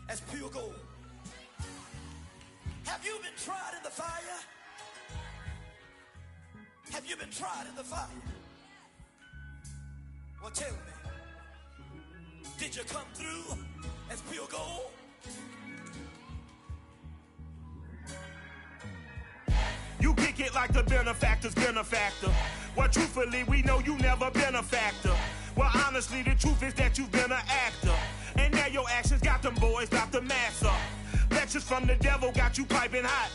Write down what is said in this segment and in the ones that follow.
as pure gold. Have you been tried in the fire? Have you been tried in the fire? Well, tell me, did you come through as pure gold? You kick it like the benefactor's benefactor. Well, truthfully, we know you never been a factor. Well, honestly, the truth is that you've been an actor. And now your actions got them boys about to mass up. Lectures from the devil got you piping hot.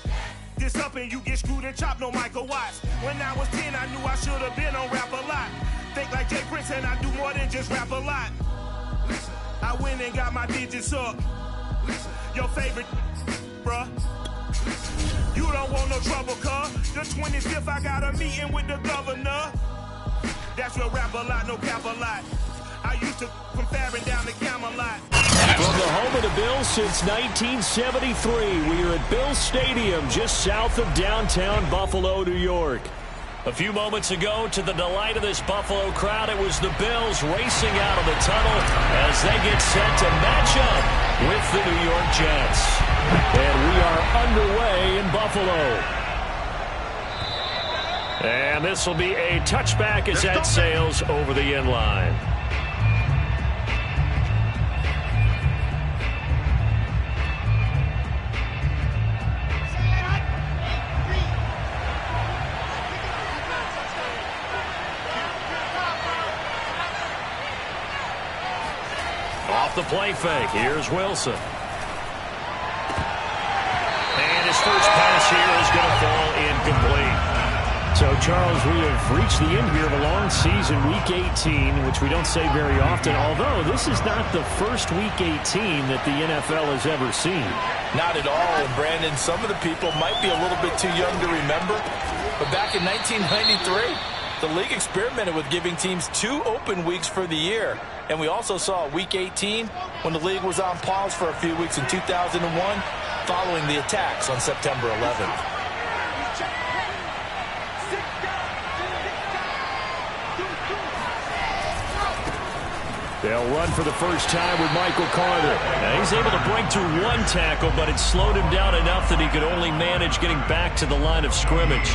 This up and you get screwed and chopped, no Michael Watts. When I was 10, I knew I should have been on Rap a Lot. Think like Jay Prince and I do more than just rap a lot. Listen, I went and got my digits up. Listen, your favorite, bruh. You don't want no trouble, cuz. The 25th, I got a meeting with the governor. That's your Rap a Lot, no cap a lot. I used to from Farron down to Camelot. From the home of the Bills since 1973, we are at Bills Stadium, just south of downtown Buffalo, New York. A few moments ago, to the delight of this Buffalo crowd, it was the Bills racing out of the tunnel as they get set to match up with the New York Jets. And we are underway in Buffalo. And this will be a touchback as that sails over the end line. Off the play fake, here's Wilson. And his first pass here is going to fall incomplete. So, Charles, we have reached the end here of a long season, Week 18, which we don't say very often, although this is not the first Week 18 that the NFL has ever seen. Not at all, and Brandon, some of the people might be a little bit too young to remember, but back in 1993, the league experimented with giving teams 2 open weeks for the year. And we also saw Week 18 when the league was on pause for a few weeks in 2001 following the attacks on September 11th. They'll run for the first time with Michael Carter. Now he's able to break through 1 tackle, but it slowed him down enough that he could only manage getting back to the line of scrimmage.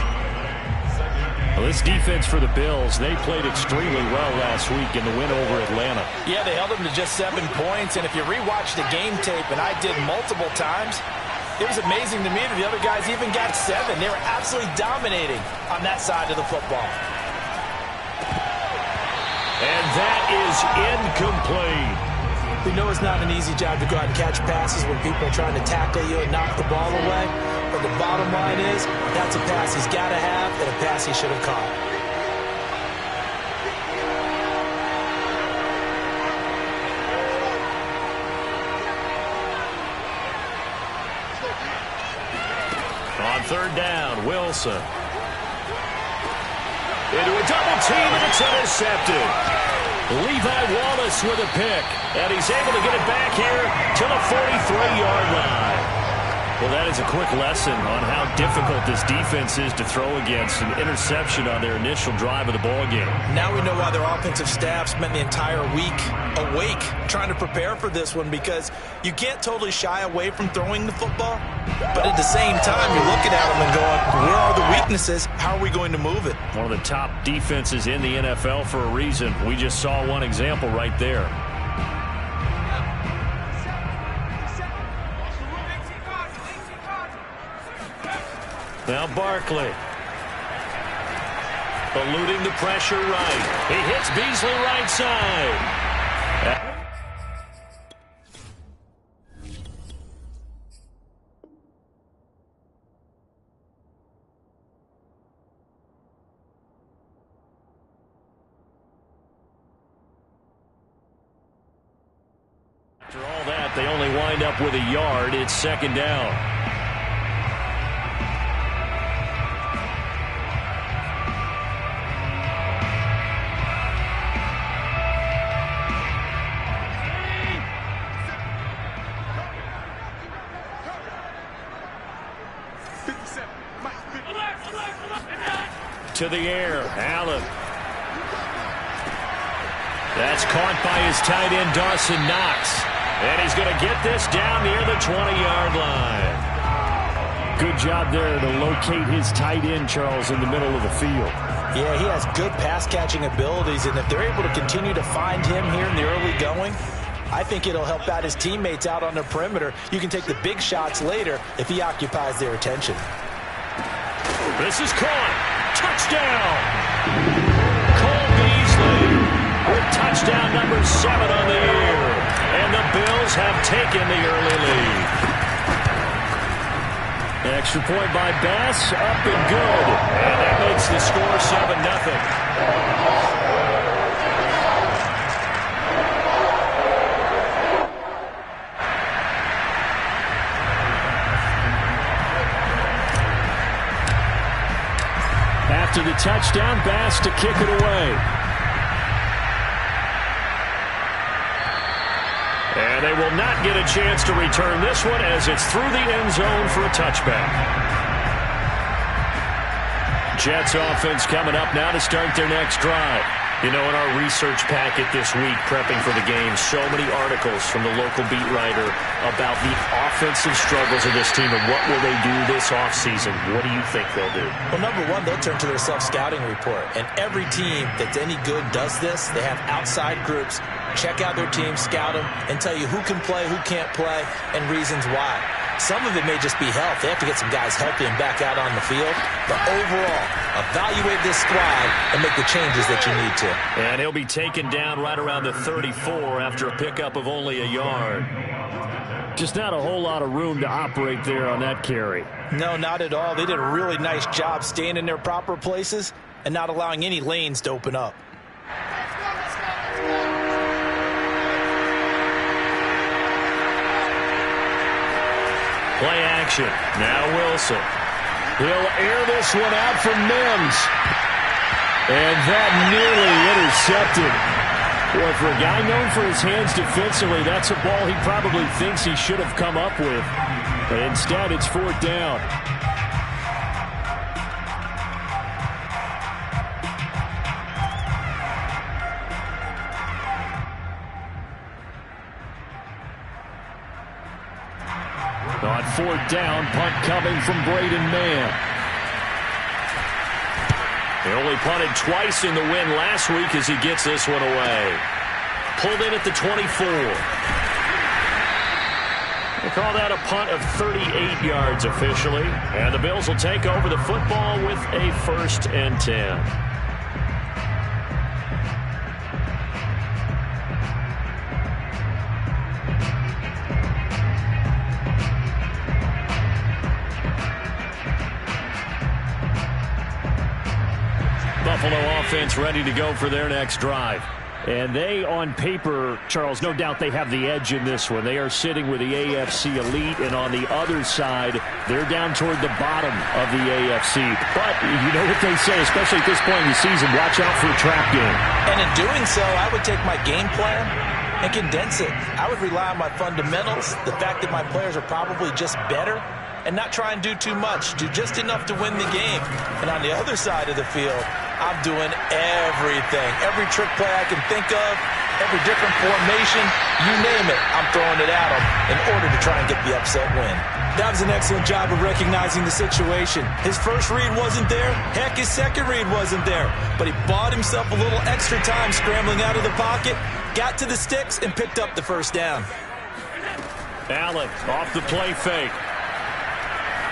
Well, this defense for the Bills, they played extremely well last week in the win over Atlanta. Yeah, they held them to just 7 points, and if you rewatch the game tape, and I did multiple times, it was amazing to me that the other guys even got 7. They were absolutely dominating on that side of the football. And that is incomplete. We know it's not an easy job to go out and catch passes when people are trying to tackle you and knock the ball away. But the bottom line is, that's a pass he's got to have and a pass he should have caught. On 3rd down, Wilson. Into a double team, and it's intercepted. Levi Wallace with a pick, and he's able to get it back here to the 43-yard line. Well, that is a quick lesson on how difficult this defense is to throw against. An interception on their initial drive of the ball game. Now we know why their offensive staff spent the entire week awake trying to prepare for this one, because you can't totally shy away from throwing the football, but at the same time you're looking at them and going, where are the weaknesses? How are we going to move it? One of the top defenses in the NFL for a reason. We just saw one example right there. Now Barkley. Eluding the pressure right. He hits Beasley right side. After all that, they only wind up with a yard. It's 2nd down. To the air, Allen. That's caught by his tight end, Dawson Knox. And he's going to get this down near the 20-yard line. Good job there to locate his tight end, Charles, in the middle of the field. Yeah, he has good pass-catching abilities, and if they're able to continue to find him here in the early going, I think it'll help out his teammates out on the perimeter. You can take the big shots later if he occupies their attention. This is caught. Touchdown! Cole Beasley with touchdown number 7 on the year. And the Bills have taken the early lead. Extra point by Bass, up and good. And that makes the score 7-0. After the touchdown, Bass to kick it away. And they will not get a chance to return this one as it's through the end zone for a touchback. Jets offense coming up now to start their next drive. You know, in our research packet this week, prepping for the game, so many articles from the local beat writer about the offensive struggles of this team and what will they do this offseason. What do you think they'll do? Well, number one, they'll turn to their self-scouting report. And every team that's any good does this. They have outside groups. Check out their team, scout them, and tell you who can play, who can't play, and reasons why. Some of it may just be health. They have to get some guys healthy and back out on the field. But overall, evaluate this squad and make the changes that you need to. And he'll be taken down right around the 34 after a pickup of only a yard. Just not a whole lot of room to operate there on that carry. No, not at all. They did a really nice job staying in their proper places and not allowing any lanes to open up. Play action. Now Wilson. He'll air this one out for Mims. And that nearly intercepted. Boy, for a guy known for his hands defensively, that's a ball he probably thinks he should have come up with. But instead, it's 4th down. On 4th down, punt coming from Braden Mann. They only punted twice in the win last week as he gets this one away. Pulled in at the 24. They call that a punt of 38 yards officially. And the Bills will take over the football with a 1st and 10. Buffalo offense ready to go for their next drive. And they, on paper, Charles, no doubt they have the edge in this one. They are sitting with the AFC elite, and on the other side, they're down toward the bottom of the AFC. But you know what they say, especially at this point in the season, watch out for a trap game. And in doing so, I would take my game plan and condense it. I would rely on my fundamentals, the fact that my players are probably just better, and not try and do too much, do just enough to win the game. And on the other side of the field, I'm doing everything. Every trick play I can think of, every different formation, you name it, I'm throwing it at them in order to try and get the upset win. That was an excellent job of recognizing the situation. His first read wasn't there. Heck, his second read wasn't there. But he bought himself a little extra time scrambling out of the pocket, got to the sticks, and picked up the 1st down. Allen off the play fake.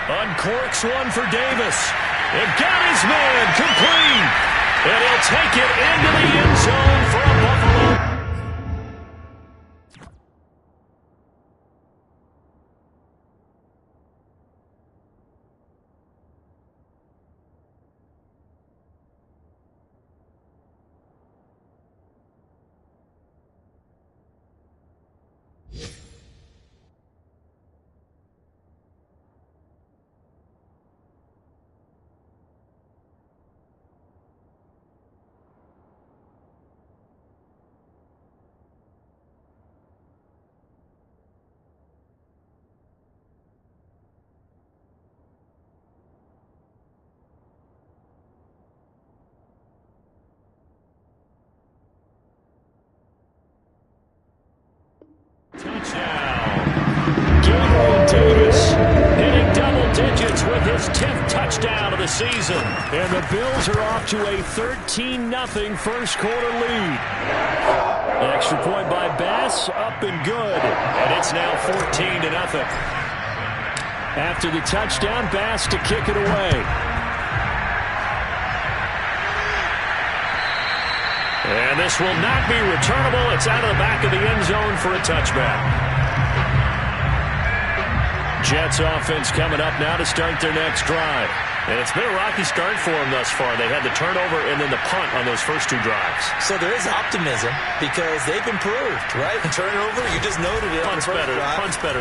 Uncorks one for Davis. It got his man complete. And he'll take it into the end zone for a Buffalo. Davis hitting double digits with his 10th touchdown of the season. And the Bills are off to a 13-0 first quarter lead. An extra point by Bass, up and good. And it's now 14-0. After the touchdown, Bass to kick it away. And this will not be returnable. It's out of the back of the end zone for a touchback. Jets offense coming up now to start their next drive. And it's been a rocky start for them thus far. They had the turnover and then the punt on those first two drives. So there is optimism because they've improved, right? Turnover, you just noted it. Punt's better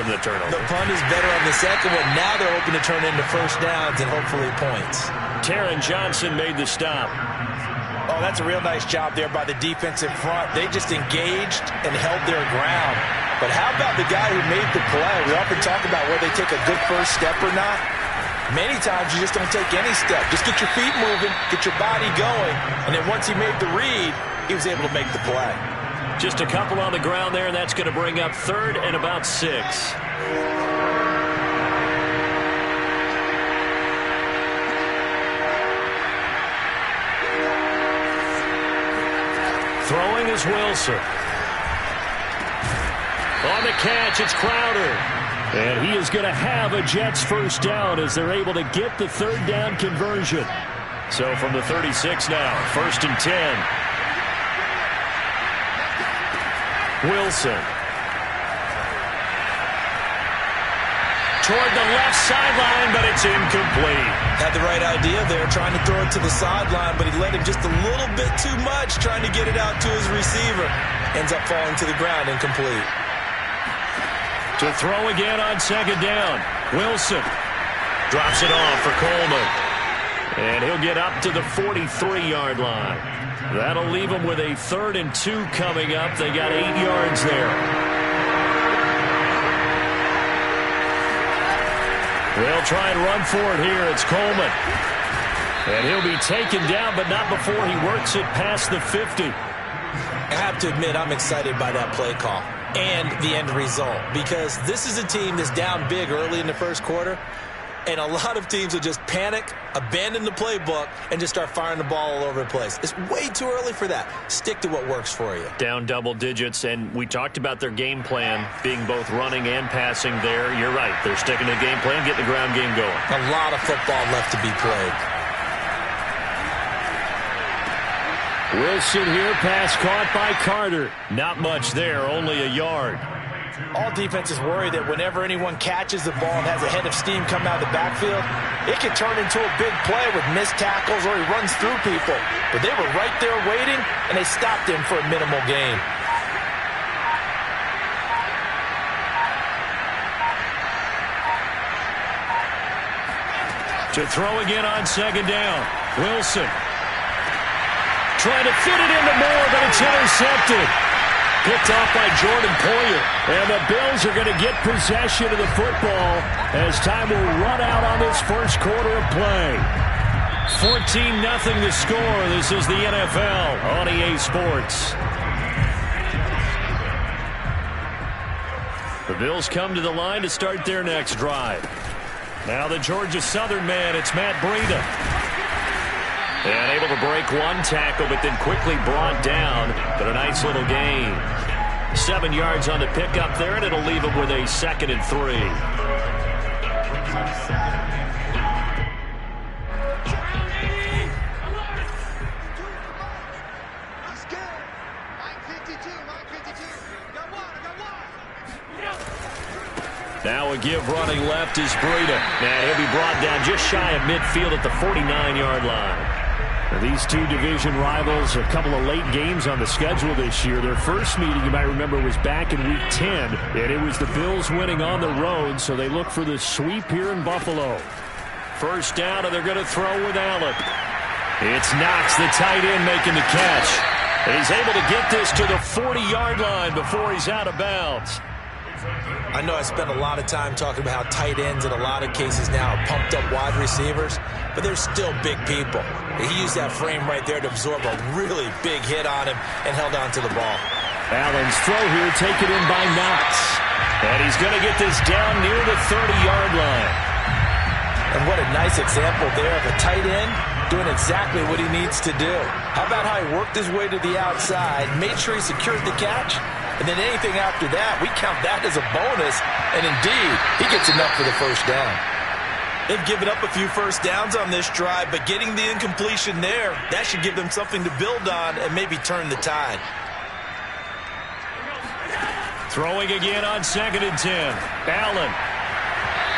than the turnover. The punt is better on the second one. Now they're hoping to turn into first downs and hopefully points. Taron Johnson made the stop. Oh, that's a real nice job there by the defensive front. They just engaged and held their ground. But how about the guy who made the play? We often talk about whether they take a good first step or not. Many times you just don't take any step. Just get your feet moving, get your body going, and then once he made the read, he was able to make the play. Just a couple on the ground there, and that's going to bring up 3rd and about 6. Throwing is Wilson. On the catch, it's Crowder. And he is going to have a Jets first down as they're able to get the 3rd down conversion. So from the 36 now, 1st and 10. Wilson. Toward the left sideline, but it's incomplete. Had the right idea there, trying to throw it to the sideline, but he let him just a little bit too much, trying to get it out to his receiver. Ends up falling to the ground, incomplete. To throw again on 2nd down. Wilson drops it off for Coleman. And he'll get up to the 43-yard line. That'll leave him with a 3rd and 2 coming up. They got 8 yards there. They'll try and run for it here. It's Coleman. And he'll be taken down, but not before he works it past the 50. I have to admit, I'm excited by that play call and the end result because this is a team that's down big early in the first quarter, and a lot of teams will just panic, abandon the playbook, and just start firing the ball all over the place. It's way too early for that. Stick to what works for you. Down double digits, and we talked about their game plan being both running and passing there. You're right. They're sticking to the game plan, getting the ground game going. A lot of football left to be played. Wilson here, pass caught by Carter. Not much there, only a yard. All defenses worry that whenever anyone catches the ball and has a head of steam come out of the backfield, it can turn into a big play with missed tackles or he runs through people. But they were right there waiting, and they stopped him for a minimal gain. To throw again on 2nd down. Wilson. Trying to fit it into Moore, but it's intercepted. Picked off by Jordan Poyer. And the Bills are going to get possession of the football as time will run out on this first quarter of play. 14-0 the score. This is the NFL on EA Sports. The Bills come to the line to start their next drive. Now the Georgia Southern man, it's Matt Breida. And able to break one tackle, but then quickly brought down. But a nice little gain. 7 yards on the pickup there, and it'll leave him with a 2nd and 3. Now a give running left is Breida. And he'll be brought down just shy of midfield at the 49-yard line. Now these two division rivals, a couple of late games on the schedule this year. Their first meeting, you might remember, was back in Week 10. And it was the Bills winning on the road, so they look for the sweep here in Buffalo. First down, and they're going to throw with Allen. It's Knox, the tight end, making the catch. And he's able to get this to the 40-yard line before he's out of bounds. I know I spent a lot of time talking about how tight ends in a lot of cases now are pumped up wide receivers, but they're still big people. He used that frame right there to absorb a really big hit on him and held on to the ball. Allen's throw here taken in by Knox. And he's going to get this down near the 30-yard line. And what a nice example there of a tight end doing exactly what he needs to do. How about how he worked his way to the outside, made sure he secured the catch, and then anything after that, we count that as a bonus. And indeed, he gets enough for the first down. They've given up a few first downs on this drive, but getting the incompletion there, that should give them something to build on and maybe turn the tide. Throwing again on 2nd and 10. Allen.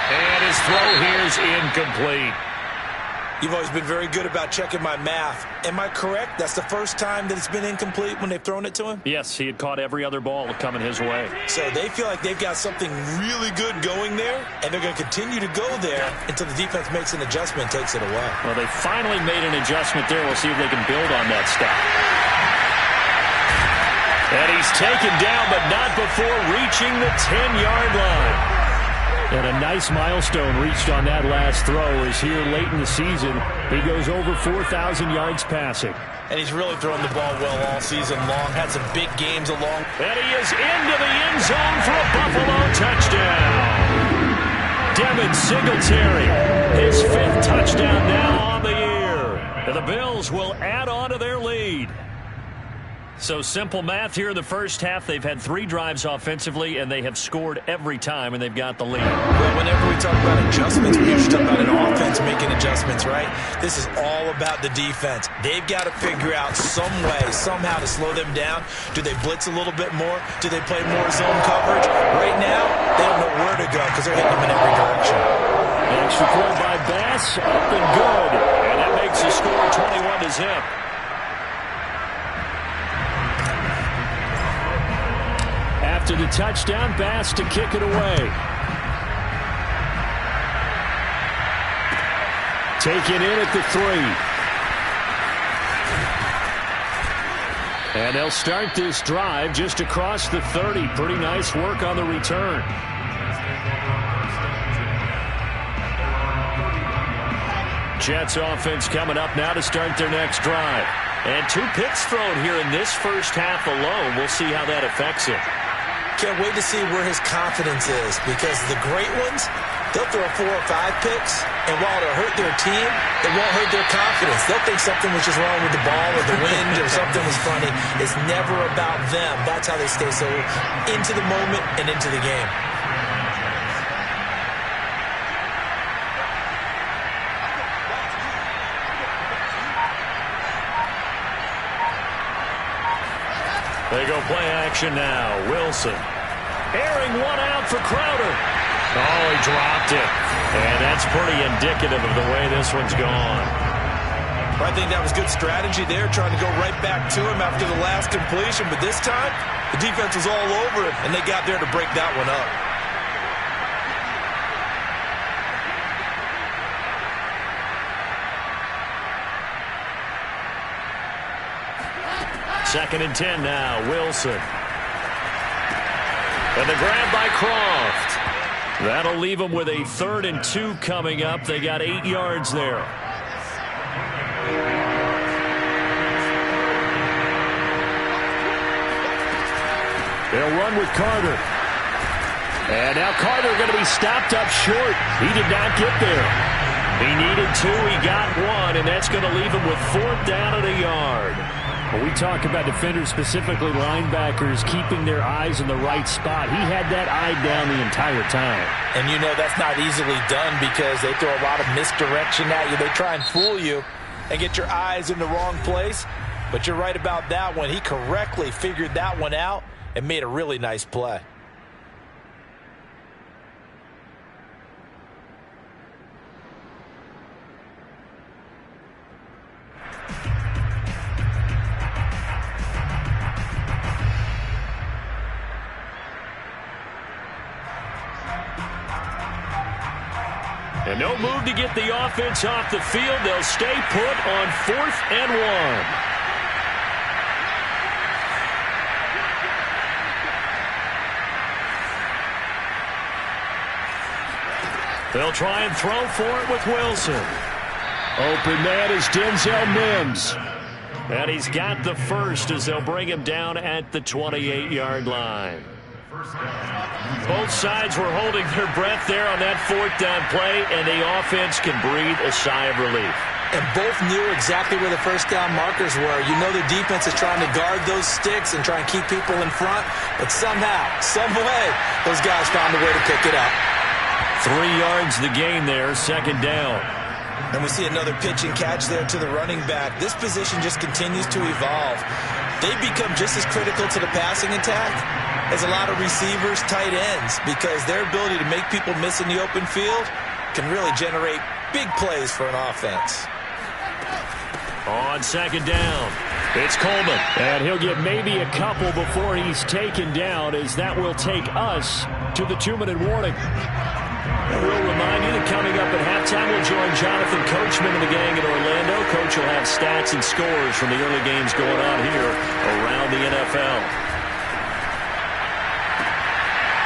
And his throw here is incomplete. You've always been very good about checking my math. Am I correct? That's the first time that it's been incomplete when they've thrown it to him? Yes, he had caught every other ball coming his way. So they feel like they've got something really good going there, and they're going to continue to go there until the defense makes an adjustment and takes it away. Well, they finally made an adjustment there. We'll see if they can build on that stop. And he's taken down, but not before reaching the 10-yard line. And a nice milestone reached on that last throw as here late in the season, he goes over 4,000 yards passing. And he's really thrown the ball well all season long, had some big games along. And he is into the end zone for a Buffalo touchdown. Devin Singletary, his 5th touchdown now on the year. And the Bills will add on to their lead. So simple math here in the first half. They've had 3 drives offensively, and they have scored every time, and they've got the lead. Well, whenever we talk about adjustments, we usually talk about an offense making adjustments, right? This is all about the defense. They've got to figure out some way, somehow to slow them down. Do they blitz a little bit more? Do they play more zone coverage? Right now, they don't know where to go because they're hitting them in every direction. The extra point by Bass, up and good. And that makes the score 21-0. After the touchdown, Bass to kick it away. Taken in at the 3. And they'll start this drive just across the 30. Pretty nice work on the return. Jets offense coming up now to start their next drive. And 2 picks thrown here in this first half alone. We'll see how that affects it. Can't wait to see where his confidence is, because the great ones, they'll throw 4 or 5 picks, and while it'll hurt their team, it won't hurt their confidence. They'll think something was just wrong with the ball or the wind or something was funny. It's never about them. That's how they stay so into the moment and into the game. They go play action now. Wilson. Airing one out for Crowder. Oh, he dropped it. And that's pretty indicative of the way this one's gone. I think that was good strategy there, trying to go right back to him after the last completion. But this time, the defense was all over it, and they got there to break that one up. 2nd and 10 now. Wilson. And the grab by Croft. That'll leave them with a 3rd and 2 coming up. They got 8 yards there. They'll run with Carter. And now Carter going to be stopped up short. He did not get there. He needed 2. He got 1, and that's going to leave him with 4th down and a yard. When we talk about defenders, specifically linebackers, keeping their eyes in the right spot, he had that eye down the entire time. And you know that's not easily done because they throw a lot of misdirection at you. They try and fool you and get your eyes in the wrong place. But you're right about that one. He correctly figured that one out and made a really nice play. And no move to get the offense off the field. They'll stay put on 4th and 1. They'll try and throw for it with Wilson. Open man is Denzel Mims. And he's got the first as they'll bring him down at the 28-yard line. Both sides were holding their breath there on that fourth down play, and the offense can breathe a sigh of relief. And both knew exactly where the first down markers were. You know the defense is trying to guard those sticks and try and keep people in front, but somehow, some way, those guys found a way to pick it up. 3 yards the gain there, second down. And we see another pitch and catch there to the running back. This position just continues to evolve. They become just as critical to the passing attack as a lot of receivers, tight ends, because their ability to make people miss in the open field can really generate big plays for an offense. On second down, it's Coleman. And he'll get maybe a couple before he's taken down, as that will take us to the 2-minute warning. And we'll remind you that coming up at halftime, we'll join Jonathan Coachman and the gang in Orlando. Coach will have stats and scores from the early games going on here around the NFL.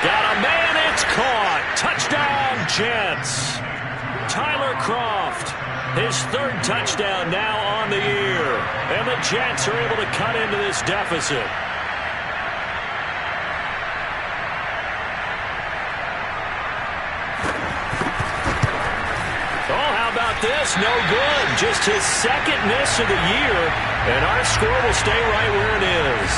Got a man, it's caught. Touchdown, Jets. Tyler Kroft, his 3rd touchdown now on the year. And the Jets are able to cut into this deficit. Oh, how about this? No good. Just his 2nd miss of the year. And our score will stay right where it is.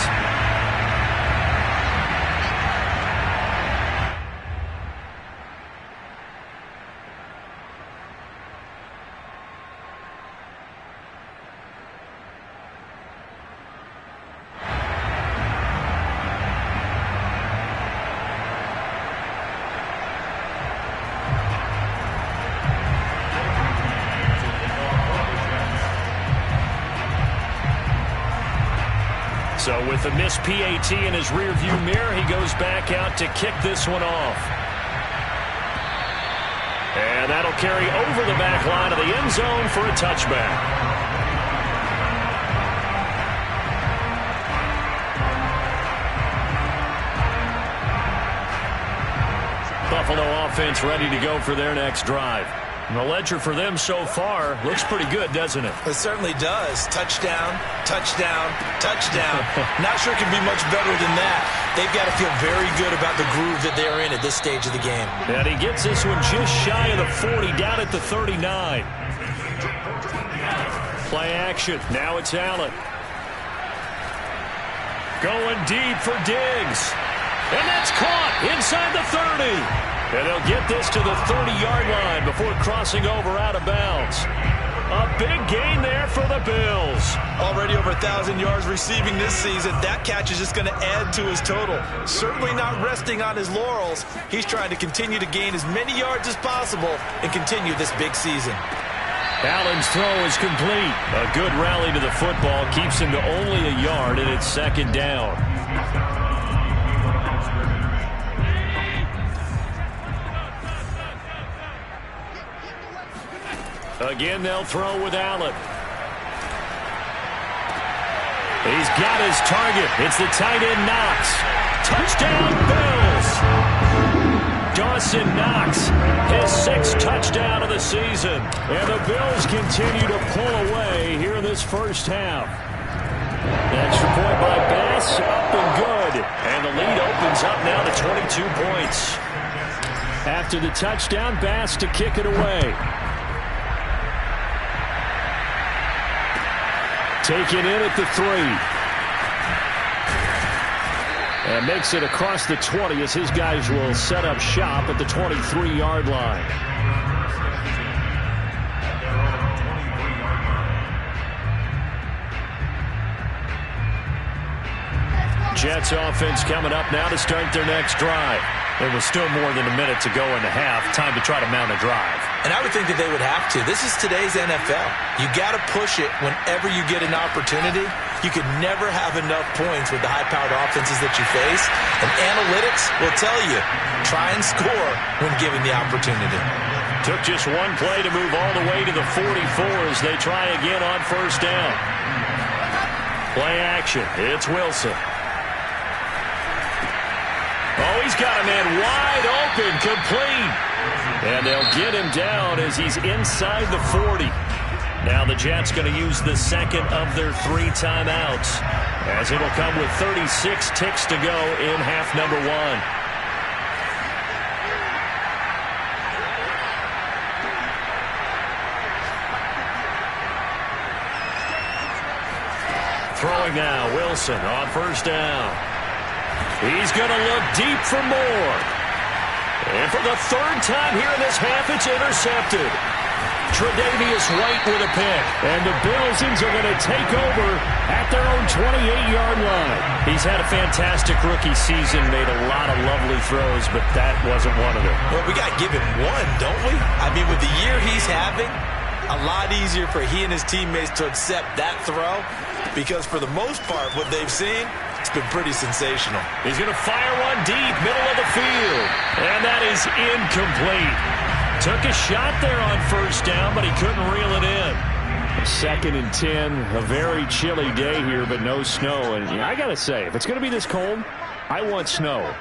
So with a missed PAT in his rearview mirror, he goes back out to kick this one off. And that'll carry over the back line of the end zone for a touchback. Buffalo offense ready to go for their next drive. And the ledger for them so far looks pretty good, doesn't it? It certainly does. Touchdown, touchdown, touchdown. Not sure it can be much better than that. They've got to feel very good about the groove that they're in at this stage of the game. And he gets this one just shy of the 40, down at the 39. Play action. Now it's Allen. Going deep for Diggs. And that's caught inside the 30. And they'll get this to the 30-yard line before crossing over out of bounds. A big gain there for the Bills. Already over 1,000 yards receiving this season. That catch is just going to add to his total. Certainly not resting on his laurels. He's trying to continue to gain as many yards as possible and continue this big season. Allen's throw is complete. A good rally to the football keeps him to only a yard, and it's second down. Again, they'll throw with Allen. He's got his target. It's the tight end Knox. Touchdown, Bills. Dawson Knox, his 6th touchdown of the season. And the Bills continue to pull away here in this first half. Extra point by Bass, up and good. And the lead opens up now to 22 points. After the touchdown, Bass to kick it away. Taken in at the 3. And makes it across the 20 as his guys will set up shop at the 23-yard line. Jets offense coming up now to start their next drive. There was still more than a minute to go in the half. Time to try to mount a drive. And I would think that they would have to. This is today's NFL. You got to push it whenever you get an opportunity. You could never have enough points with the high-powered offenses that you face. And analytics will tell you, try and score when given the opportunity. Took just one play to move all the way to the 44 as they try again on first down. Play action. It's Wilson. Oh, he's got a man wide open, complete. And they'll get him down as he's inside the 40. Now the Jets going to use the second of their 3 timeouts, as it'll come with 36 ticks to go in half number 1. Throwing now, Wilson on first down. He's going to look deep for more. And for the 3rd time here in this half, it's intercepted. Tre'Davious White with a pick. And the Bills are going to take over at their own 28-yard line. He's had a fantastic rookie season, made a lot of lovely throws, but that wasn't one of them. Well, we got to give him one, don't we? I mean, with the year he's having, a lot easier for he and his teammates to accept that throw, because for the most part, what they've seen, it's been pretty sensational. He's going to fire one deep, middle of the field. And that is incomplete. Took a shot there on first down, but he couldn't reel it in. 2nd and 10, a very chilly day here, but no snow. And I got to say, if it's going to be this cold, I want snow.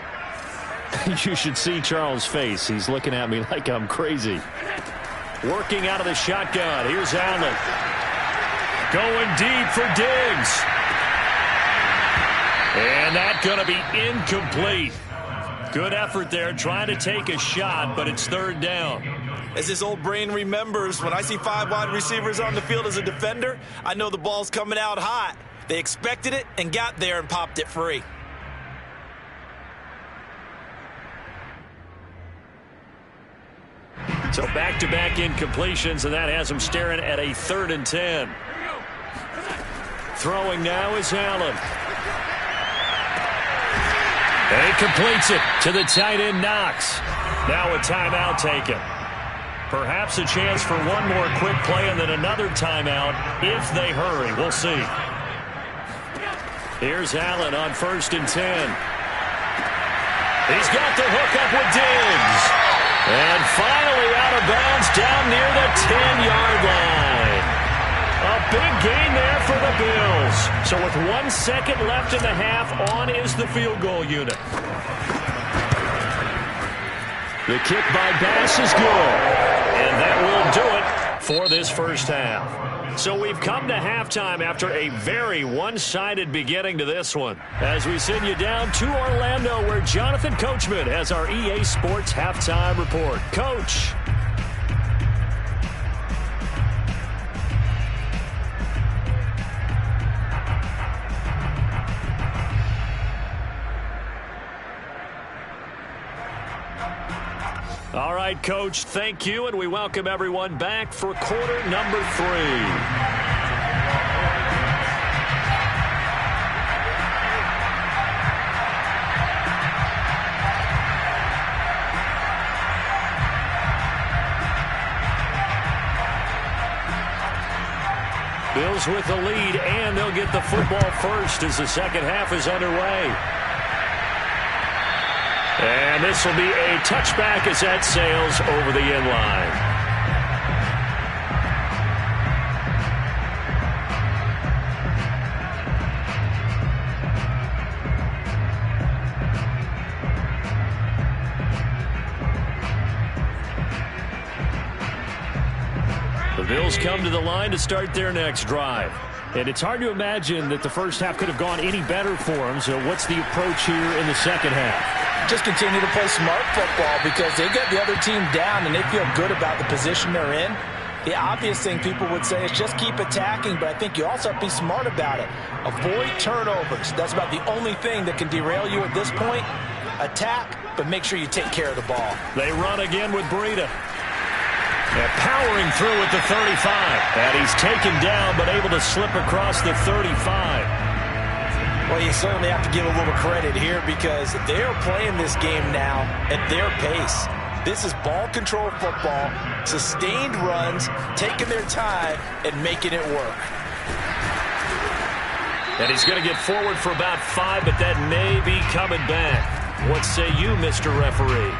You should see Charles' face. He's looking at me like I'm crazy. Working out of the shotgun. Here's Allen. Going deep for Diggs. And that's going to be incomplete. Good effort there, trying to take a shot, but it's 3rd down. As this old brain remembers, when I see 5 wide receivers on the field as a defender, I know the ball's coming out hot. They expected it and got there and popped it free. So back-to-back incompletions, and that has him staring at a 3rd and 10. Throwing now is Allen. And he completes it to the tight end, Knox. Now a timeout taken. Perhaps a chance for one more quick play and then another timeout if they hurry. We'll see. Here's Allen on 1st and 10. He's got the hook up with Diggs. And finally out of bounds down near the 10-yard line. A big gain there for the Bills. So with 1 second left in the half, on is the field goal unit. The kick by Bass is good. And that will do it for this first half. So we've come to halftime after a very one-sided beginning to this one. As we send you down to Orlando, where Jonathan Coachman has our EA Sports Halftime Report. Coach. All right, Coach, thank you, and we welcome everyone back for quarter number 3. Bills with the lead, and they'll get the football first as the second half is underway. And this will be a touchback as that sails over the end line. The Bills come to the line to start their next drive. And it's hard to imagine that the first half could have gone any better for them. So what's the approach here in the second half? Just continue to play smart football because they got the other team down and they feel good about the position they're in. The obvious thing people would say is just keep attacking, but I think you also have to be smart about it. Avoid turnovers. That's about the only thing that can derail you at this point. Attack, but make sure you take care of the ball. They run again with Breida. And powering through at the 35. And he's taken down, but able to slip across the 35. Well, you certainly have to give a little credit here because they're playing this game now at their pace. This is ball control football, sustained runs, taking their time, and making it work. And he's going to get forward for about 5, but that may be coming back. What say you, Mr. Referee?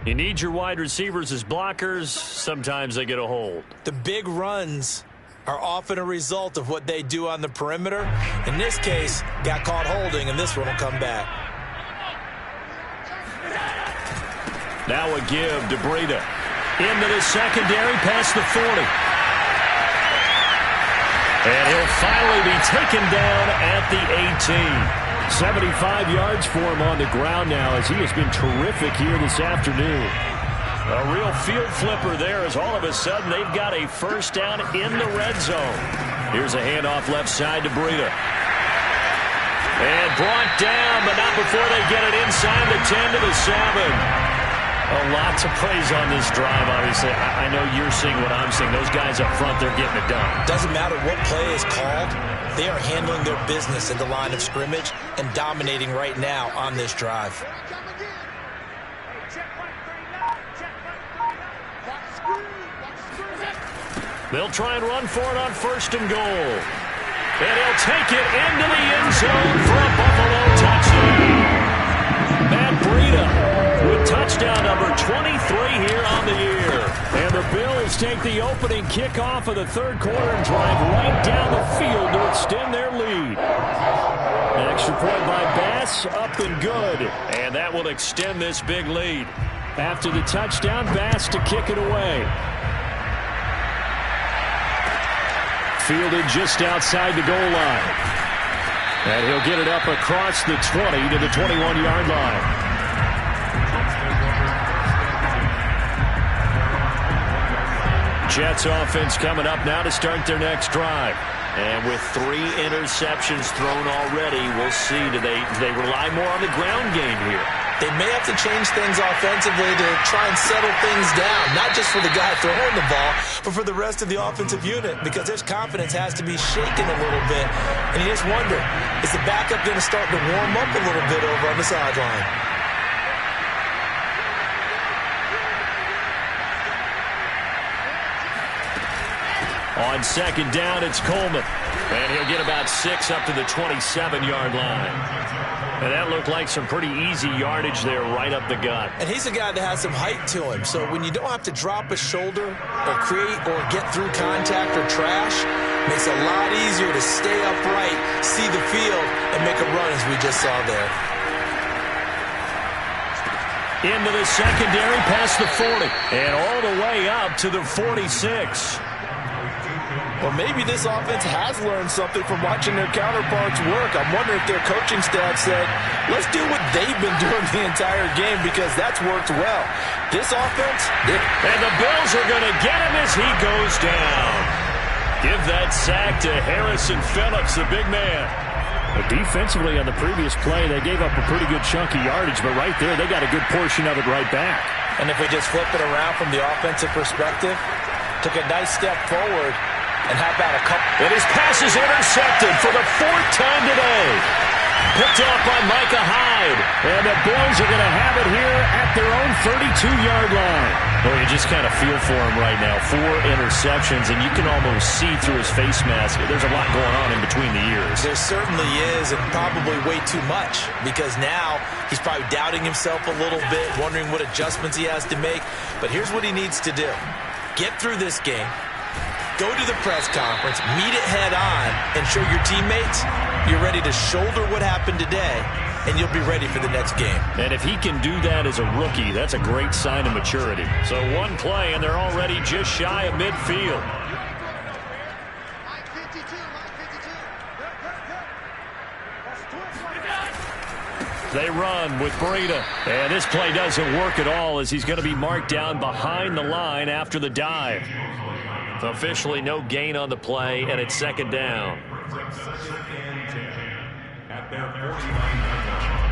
You need your wide receivers as blockers. Sometimes they get a hold. The big runs are often a result of what they do on the perimeter. In this case, got caught holding, and this one will come back. Now a give to Breida. Into the secondary, past the 40. And he'll finally be taken down at the 18. 75 yards for him on the ground now as he has been terrific here this afternoon. A real field flipper there as all of a sudden they've got a first down in the red zone. Here's a handoff left side to Breida. And brought down, but not before they get it inside the 10 to the 7. A lot to praise on this drive, obviously. I know you're seeing what I'm seeing. Those guys up front, they're getting it done. Doesn't matter what play is called. They are handling their business at the line of scrimmage and dominating right now on this drive. They'll try and run for it on 1st and goal. And he'll take it into the end zone for a Buffalo touchdown. Matt Breida with touchdown number 23 here on the year. And the Bills take the opening kickoff of the third quarter and drive right down the field to extend their lead. An extra point by Bass, up and good. And that will extend this big lead. After the touchdown, Bass to kick it away. Fielded just outside the goal line. And he'll get it up across the 20 to the 21-yard line. Jets offense coming up now to start their next drive. And with 3 interceptions thrown already, we'll see. Do they rely more on the ground game here? They may have to change things offensively to try and settle things down, not just for the guy throwing the ball, but for the rest of the offensive unit, because his confidence has to be shaken a little bit. And you just wonder, is the backup going to start to warm up a little bit over on the sideline? On 2nd down, it's Coleman. And he'll get about 6 up to the 27-yard line. And that looked like some pretty easy yardage there right up the gut. And he's a guy that has some height to him. So when you don't have to drop a shoulder or create or get through contact or trash, makes it a lot easier to stay upright, see the field, and make a run as we just saw there. Into the secondary, past the 40. And all the way up to the 46. Well, maybe this offense has learned something from watching their counterparts work. I'm wondering if their coaching staff said, let's do what they've been doing the entire game, because that's worked well. This offense, and the Bills are going to get him as he goes down. Give that sack to Harrison Phillips, the big man. But defensively on the previous play, they gave up a pretty good chunk of yardage, but right there, they got a good portion of it right back. And if we just flip it around from the offensive perspective, took a nice step forward. And how about a couple? And his pass is intercepted for the 4th time today. Picked off by Micah Hyde. And the Bills are going to have it here at their own 32-yard line. Well, you just kind of feel for him right now. 4 interceptions, and you can almost see through his face mask. There's a lot going on in between the ears. There certainly is, and probably way too much, because now he's probably doubting himself a little bit, wondering what adjustments he has to make. But here's what he needs to do. Get through this game. Go to the press conference, meet it head on, and show your teammates you're ready to shoulder what happened today, and you'll be ready for the next game. And if he can do that as a rookie, that's a great sign of maturity. So 1 play, and they're already just shy of midfield. They run with Breida. And this play doesn't work at all as he's going to be marked down behind the line after the dive. Officially no gain on the play, and it's 2nd down. At their 49-yard line.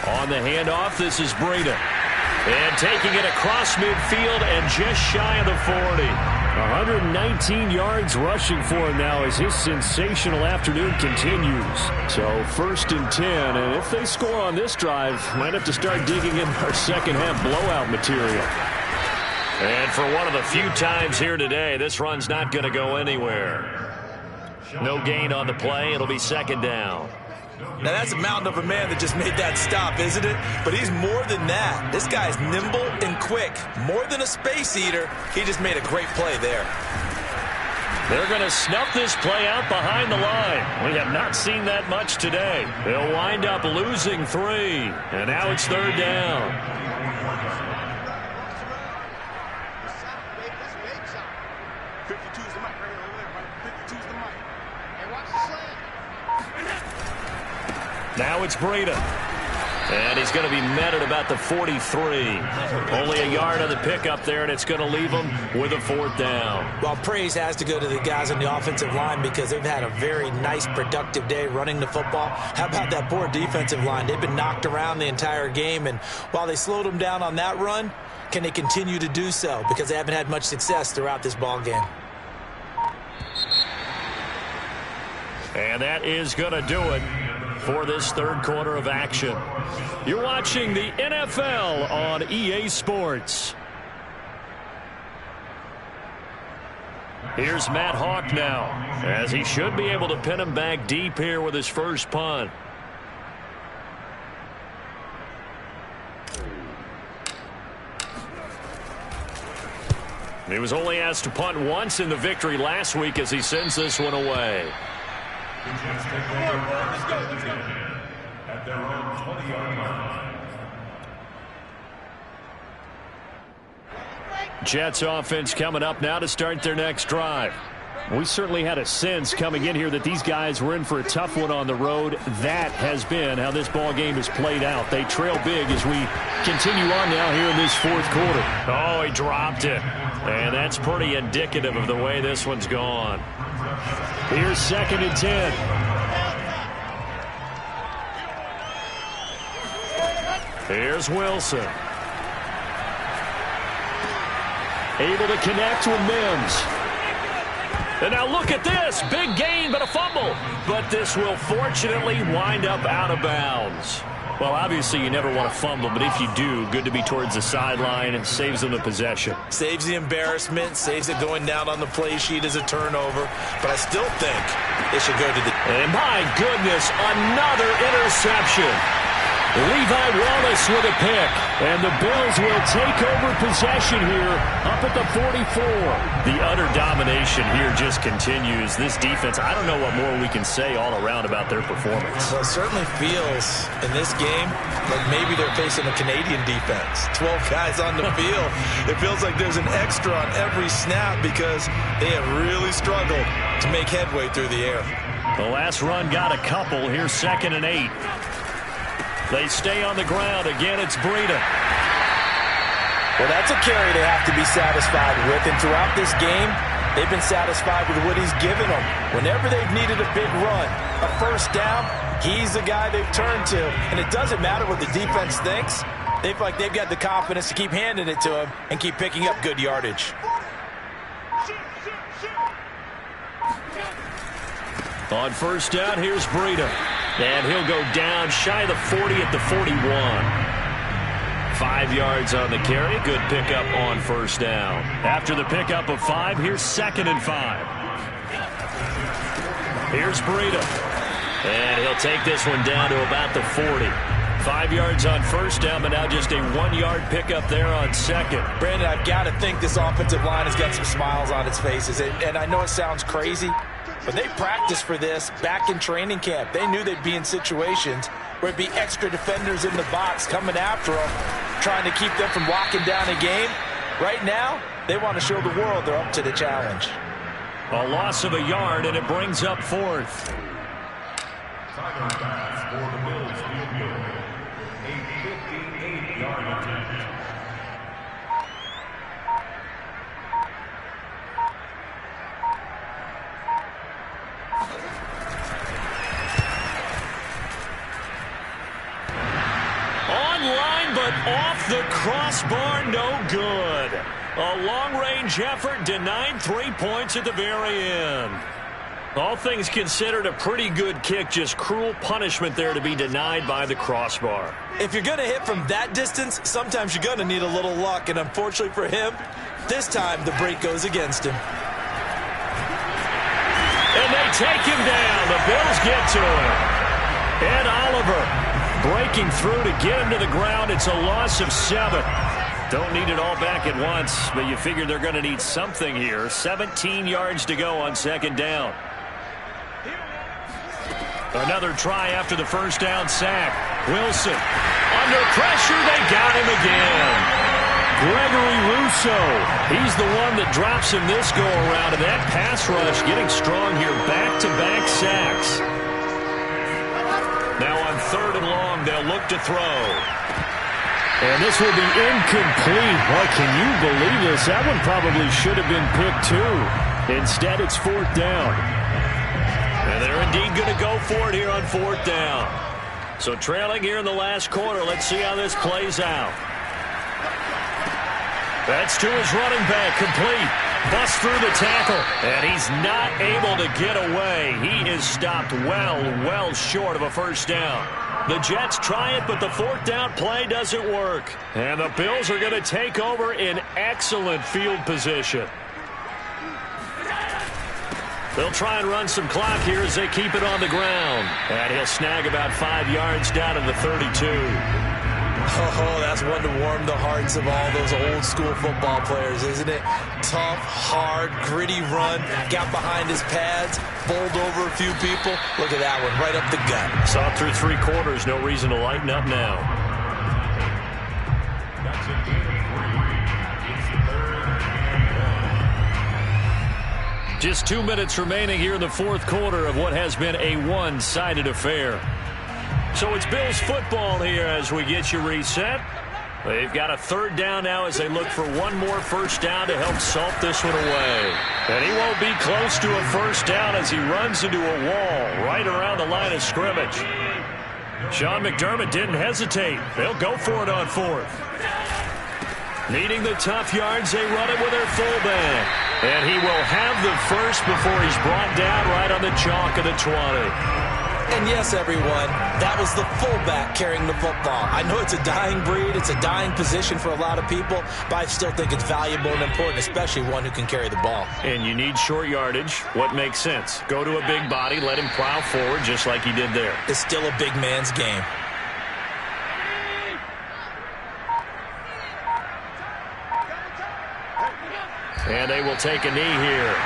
On the handoff, this is Breida. And taking it across midfield and just shy of the 40. 119 yards rushing for him now as his sensational afternoon continues. So 1st and 10, and if they score on this drive, might have to start digging in our second half blowout material. And for one of the few times here today, this run's not going to go anywhere. No gain on the play. It'll be second down. Now, that's a mountain of a man that just made that stop, isn't it? But he's more than that. This guy's nimble and quick. More than a space eater. He just made a great play there. They're going to snuff this play out behind the line. We have not seen that much today. They'll wind up losing 3. And now it's third down. Now it's Breida. And he's going to be met at about the 43. Only a yard on the pickup there, and it's going to leave him with a 4th down. Well, praise has to go to the guys on the offensive line because they've had a very nice, productive day running the football. How about that poor defensive line? They've been knocked around the entire game, and while they slowed them down on that run, can they continue to do so? Because they haven't had much success throughout this ball game. And that is going to do it for this third quarter of action. You're watching the NFL on EA Sports. Here's Matt Hawk now, as he should be able to pin him back deep here with his first punt. He was only asked to punt once in the victory last week as he sends this one away. At their own 20-yard line. Jets offense coming up now to start their next drive. We certainly had a sense coming in here that these guys were in for a tough one on the road. That has been how this ball game has played out. They trail big as we continue on now here in this fourth quarter. Oh, he dropped it. And that's pretty indicative of the way this one's gone. Here's 2nd and 10. Here's Wilson. Able to connect with Mims. And now look at this. Big gain, but a fumble. But this will fortunately wind up out of bounds. Well, obviously you never want to fumble, but if you do, good to be towards the sideline and saves them the possession. Saves the embarrassment, saves it going down on the play sheet as a turnover. But I still think it should go to the... And my goodness, another interception. Levi Wallace with a pick. And the Bills will take over possession here up at the 44. The utter domination here just continues. This defense, I don't know what more we can say all around about their performance. Well, it certainly feels in this game like maybe they're facing a Canadian defense. 12 guys on the field. It feels like there's an extra on every snap because they have really struggled to make headway through the air. The last run got a couple. Here's 2nd and 8. They stay on the ground. Again, it's Breida. Well, that's a carry they have to be satisfied with. And throughout this game, they've been satisfied with what he's given them. Whenever they've needed a big run, a first down, he's the guy they've turned to. And it doesn't matter what the defense thinks. They feel like they've got the confidence to keep handing it to him and keep picking up good yardage. On first down, here's Breida. And he'll go down shy of the 40 at the 41. 5 yards on the carry. Good pickup on first down. After the pickup of 5, here's 2nd and 5. Here's Breida. And he'll take this one down to about the 40. 5 yards on first down, but now just a 1-yard pickup there on second. Brandon, I've got to think this offensive line has got some smiles on its faces. And I know it sounds crazy, but they practiced for this back in training camp. They knew they'd be in situations where it'd be extra defenders in the box coming after them, trying to keep them from locking down a game. Right now, they want to show the world they're up to the challenge. A loss of a yard, and it brings up 4th. Timeouts for the Bills field goal. A 58-yard attempt. Online, but off the crossbar, no good. A long-range effort denied 3 points at the very end. All things considered, a pretty good kick, just cruel punishment there to be denied by the crossbar. If you're going to hit from that distance, sometimes you're going to need a little luck, and unfortunately for him, this time the break goes against him. And they take him down. The Bills get to him. Ed Oliver breaking through to get him to the ground. It's a loss of 7. Don't need it all back at once, but you figure they're going to need something here. 17 yards to go on second down. Another try after the first down sack. Wilson under pressure. They got him again. Gregory Rousseau. He's the one that drops him this go-around. And that pass rush getting strong here. Back-to-back sacks. Now on 3rd and long, they'll look to throw. And this will be incomplete. Boy, can you believe this? That one probably should have been picked too. Instead, it's 4th down. And they're indeed going to go for it here on 4th down. So trailing here in the last quarter. Let's see how this plays out. That's to his running back, complete. Busts through the tackle, and he's not able to get away. He is stopped well short of a first down. The Jets try it, but the 4th down play doesn't work. And the Bills are going to take over in excellent field position. They'll try and run some clock here as they keep it on the ground. And he'll snag about 5 yards down to the 32. Oh, that's one to warm the hearts of all those old school football players, isn't it? Tough, hard, gritty run. Got behind his pads, bowled over a few people. Look at that one, right up the gut. Saw it through 3 quarters. No reason to lighten up now. That's a gain of 3. It's 3rd and 1. Just 2 minutes remaining here in the 4th quarter of what has been a one-sided affair. So it's Bills football here as we get you reset. They've got a 3rd down now as they look for one more first down to help salt this one away. And he won't be close to a first down as he runs into a wall right around the line of scrimmage. Sean McDermott didn't hesitate. They'll go for it on 4th. Needing the tough yards, they run it with their fullback. And he will have the first before he's brought down right on the chalk of the 20. And yes, everyone, that was the fullback carrying the football. I know it's a dying breed, it's a dying position for a lot of people, but I still think it's valuable and important, especially one who can carry the ball. And you need short yardage. What makes sense? Go to a big body, let him plow forward just like he did there. It's still a big man's game. And they will take a knee here.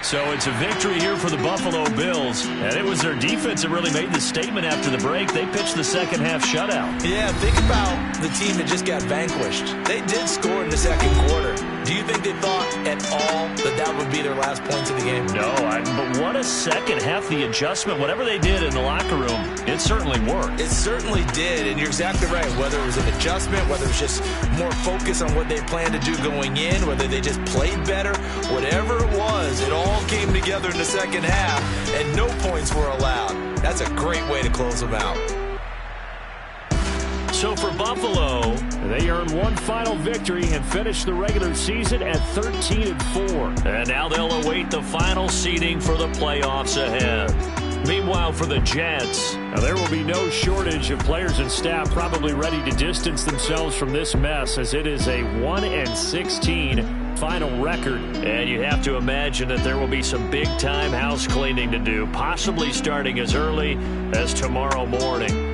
So it's a victory here for the Buffalo Bills. And it was their defense that really made the statement after the break. They pitched the second half shutout. Yeah, think about the team that just got vanquished. They did score in the second quarter. Do you think they thought at all that that would be their last points of the game? No, but what a second half. The adjustment, whatever they did in the locker room, it certainly worked. It certainly did, and you're exactly right. Whether it was an adjustment, whether it was just more focus on what they planned to do going in, whether they just played better, whatever it was, it all came together in the second half, and no points were allowed. That's a great way to close them out. So for Buffalo, they earn one final victory and finish the regular season at 13-4. And now they'll await the final seeding for the playoffs ahead. Meanwhile, for the Jets, there will be no shortage of players and staff probably ready to distance themselves from this mess, as it is a 1-16 final record. And you have to imagine that there will be some big-time house cleaning to do, possibly starting as early as tomorrow morning.